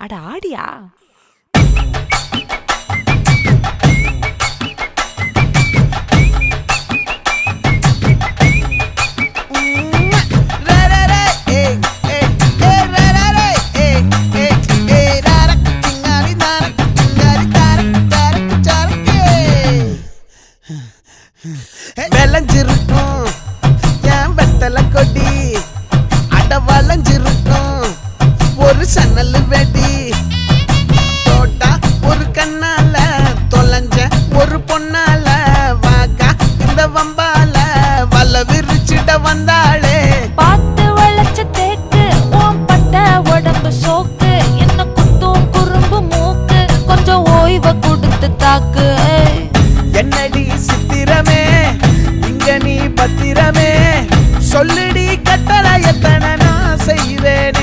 அட ஆடியா? விளைஞ்சிருக்கும் என் வெத்தலை கொடி, அட வளைஞ்சிருக்கும் ஒரு சன்னல் வெடி. தோட்டா ஒரு கண்ணால தொலைஞ்ச ஒரு பொண்ணால வாக்கா இந்த வம்பால வல விரிச்சிட வந்தாளே. பார்த்து வளைச்ச தேக்கு ஓம் பட்ட உடம்பு சோக்கு, என்ன குத்தும் குறும்பு மூக்கு, கொஞ்சம் ஓய்வை கொடுத்து தாக்கு. என்னடி சித்திரமே இங்க நீ பத்திரமே, சொல்லுடி கட்டளை எத்தனை நான் செய்வேன்.